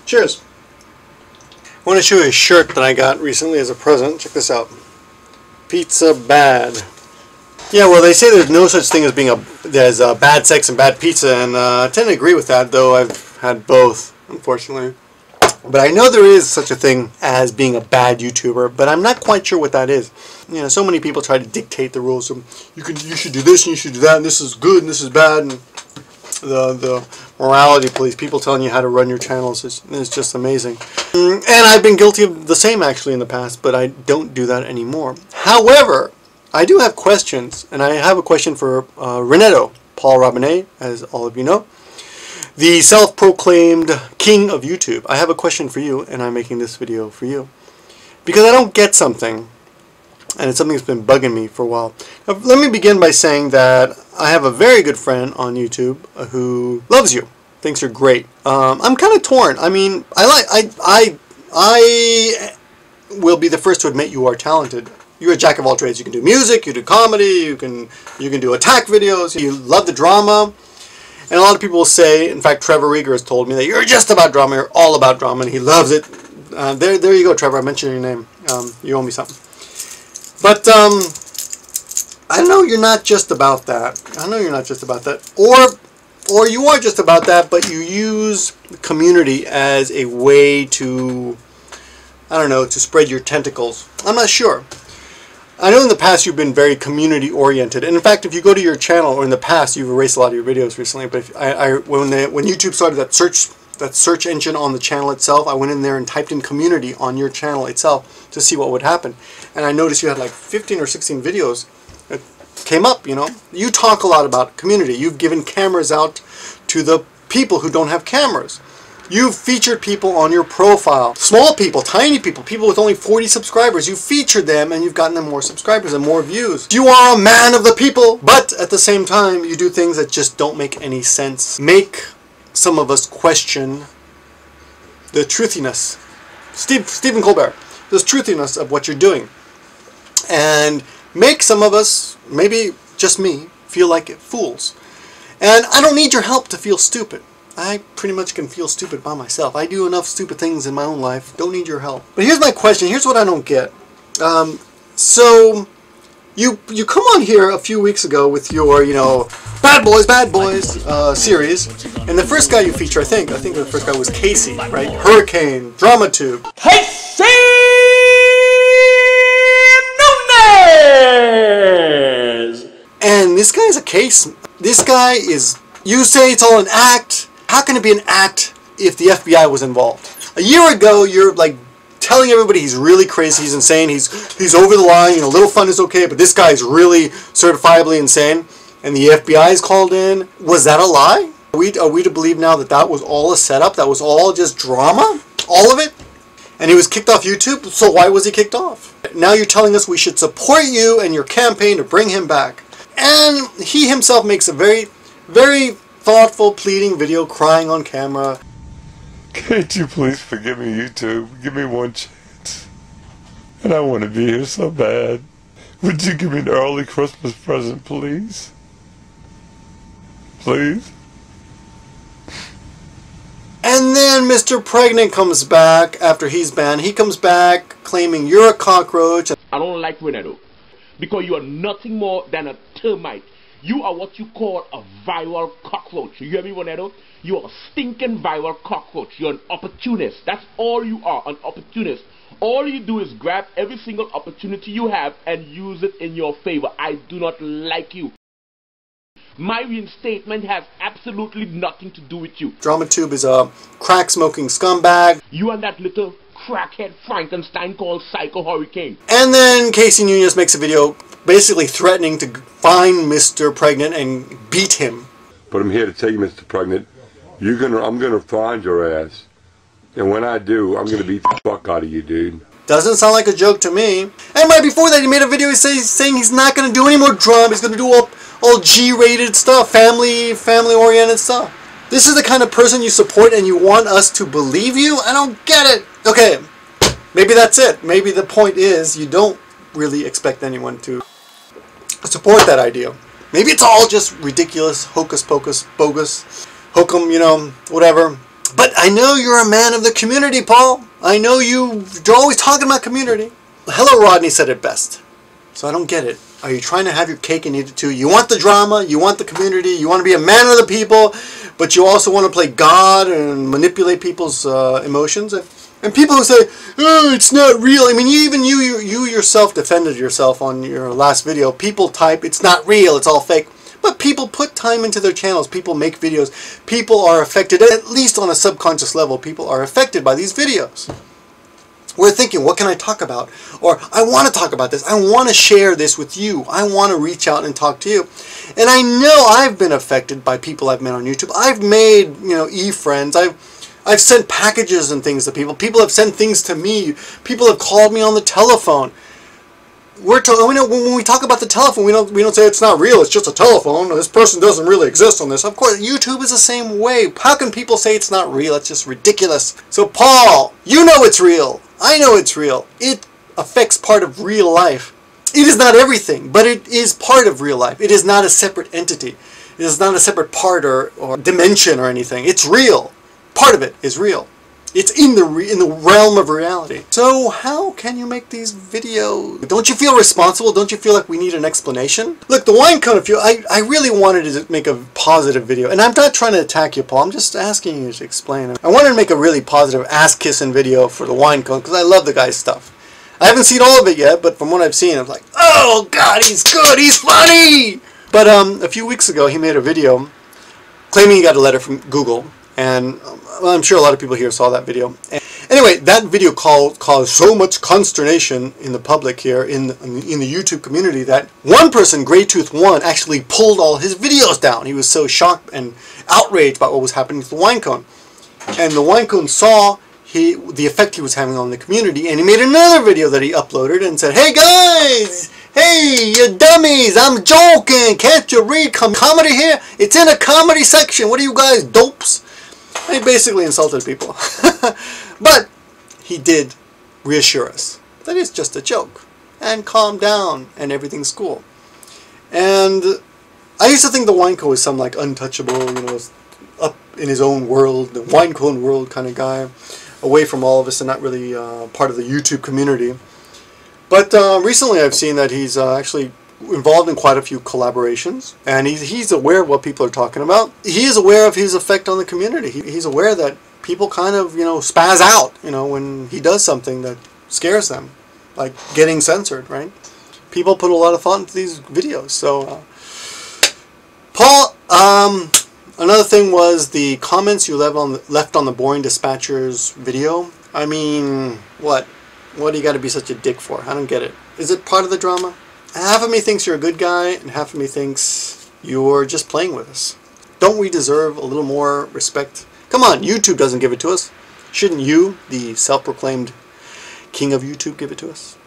Cheers. I want to show you a shirt that I got recently as a present. Check this out. Pizza bad. Yeah, well, they say there's no such thing as being there's bad sex and bad pizza, and I tend to agree with that, though I've had both, unfortunately. But I know there is such a thing as being a bad YouTuber, but I'm not quite sure what that is. You know, so many people try to dictate the rules. So you should do this and you should do that, and this is good and this is bad, and the morality police, people telling you how to run your channels is just amazing. And I've been guilty of the same actually in the past, but I don't do that anymore. However, I do have questions, and I have a question for Renetto, Paul Robinette, as all of you know, the self-proclaimed king of YouTube. I have a question for you, and I'm making this video for you because I don't get something, and it's something that's been bugging me for a while. Now, let me begin by saying that I have a very good friend on YouTube who loves you, thinks you're great. I'm kind of torn. I mean, I will be the first to admit you are talented. You're a jack of all trades. You can do music, you do comedy, you can do attack videos, you love the drama. And a lot of people will say, in fact, Trevor Rieger has told me that you're just about drama, you're all about drama, and he loves it. There you go, Trevor, I mentioned your name. You owe me something. But I know you're not just about that. I know you're not just about that. Or you are just about that, but you use the community as a way to, I don't know, to spread your tentacles. I'm not sure. I know in the past you've been very community oriented, and in fact if you go to your channel, or in the past you've erased a lot of your videos recently, but when YouTube started that search engine on the channel itself, I went in there and typed in community on your channel itself to see what would happen, and I noticed you had like 15 or 16 videos that came up. You know, you talk a lot about community. You've given cameras out to the people who don't have cameras. You've featured people on your profile. Small people, tiny people, people with only 40 subscribers. You've featured them and you've gotten them more subscribers and more views. You are a man of the people, but at the same time, you do things that just don't make any sense. Make some of us question the truthiness. Stephen Colbert, the truthiness of what you're doing. And make some of us, maybe just me, feel like fools. And I don't need your help to feel stupid. I pretty much can feel stupid by myself. I do enough stupid things in my own life. Don't need your help. But here's my question. Here's what I don't get. So you come on here a few weeks ago with your, you know, Bad Boys series, and the first guy you feature, I think the first guy was Casey, right? Hurricane, Drama Tube. Casey Nunez! And this guy is a case. This guy is, you say it's all an act. How can it be an act if the FBI was involved? A year ago, you're like telling everybody he's really crazy, he's insane, he's over the line, you know, little fun is okay, but this guy is really certifiably insane, and the FBI is called in. Was that a lie? Are we to believe now that that was all a setup? That was all just drama? All of it? And he was kicked off YouTube? So why was he kicked off? Now you're telling us we should support you and your campaign to bring him back. And he himself makes a very, very thoughtful, pleading video, crying on camera. Can't you please forgive me, YouTube? Give me one chance. And I want to be here so bad. Would you give me an early Christmas present, please? Please? And then MrPregnant comes back after he's banned. He comes back claiming you're a cockroach. I don't like Renetto because you are nothing more than a termite. You are what you call a viral cockroach. You hear me, Renetto? You are a stinking viral cockroach. You're an opportunist. That's all you are, an opportunist. All you do is grab every single opportunity you have and use it in your favor. I do not like you. My reinstatement has absolutely nothing to do with you. DramaTube is a crack-smoking scumbag. You and that little crackhead Frankenstein called Psycho Hurricane. And then Casey Nunez makes a video basically threatening to find MrPregnant and beat him. But I'm here to tell you, MrPregnant, I'm gonna find your ass. And when I do, I'm gonna beat the fuck out of you, dude. Doesn't sound like a joke to me. And right before that, he made a video saying he's not gonna do any more drama. He's gonna do all G-rated stuff, family-oriented stuff. This is the kind of person you support and you want us to believe you? I don't get it. Okay, maybe that's it. Maybe the point is you don't really expect anyone to support that idea. Maybe it's all just ridiculous, hocus pocus, bogus, hokum, you know, whatever. But I know you're a man of the community, Paul. I know you're always talking about community. HelloRodney said it best. So I don't get it. Are you trying to have your cake and eat it too? You want the drama, you want the community, you want to be a man of the people, but you also want to play God and manipulate people's emotions. And people who say, oh, it's not real. I mean, even you yourself defended yourself on your last video. People type, it's not real, it's all fake. But people put time into their channels. People make videos. People are affected, at least on a subconscious level, people are affected by these videos. We're thinking, what can I talk about? Or, I want to talk about this. I want to share this with you. I want to reach out and talk to you. And I know I've been affected by people I've met on YouTube. I've made, e-friends. I've sent packages and things to people. People have sent things to me. People have called me on the telephone. When we talk about the telephone, we don't say it's not real. It's just a telephone. This person doesn't really exist on this. Of course, YouTube is the same way. How can people say it's not real? It's just ridiculous. So, Paul, you know it's real. I know it's real. It affects part of real life. It is not everything, but it is part of real life. It is not a separate entity. It is not a separate part or dimension or anything. It's real. Part of it is real. It's in the realm of reality. So how can you make these videos? Don't you feel responsible? Don't you feel like we need an explanation? Look, the WineKone, I really wanted to make a positive video. And I'm not trying to attack you, Paul. I'm just asking you to explain it. I wanted to make a really positive ass-kissing video for the WineKone because I love the guy's stuff. I haven't seen all of it yet, but from what I've seen, I'm like, oh, God, he's good. He's funny. But a few weeks ago, he made a video claiming he got a letter from Google. And well, I'm sure a lot of people here saw that video. And anyway, that video caused so much consternation in the public here, in the YouTube community, that one person, GrayTooth1, actually pulled all his videos down. He was so shocked and outraged by what was happening to the WineKone. And the WineKone saw the effect he was having on the community, and he made another video that he uploaded and said, hey guys! Hey, you dummies! I'm joking! Can't you read comedy here? It's in a comedy section. What are you guys, dopes? He basically insulted people. But he did reassure us that it's just a joke. And calm down and everything's cool. And I used to think the WineKone was some like untouchable, up in his own world, the WineKone world kind of guy, away from all of us and not really part of the YouTube community. But recently I've seen that he's actually involved in quite a few collaborations, and he's aware of what people are talking about. He is aware of his effect on the community. He's aware that people kind of, spaz out, when he does something that scares them, like getting censored, right? People put a lot of thought into these videos. So, Paul, another thing was the comments you left on the BoringDispatcher's video. I mean, what? What do you got to be such a dick for? I don't get it. Is it part of the drama? Half of me thinks you're a good guy, and half of me thinks you're just playing with us. Don't we deserve a little more respect? Come on, YouTube doesn't give it to us. Shouldn't you, the self-proclaimed king of YouTube, give it to us?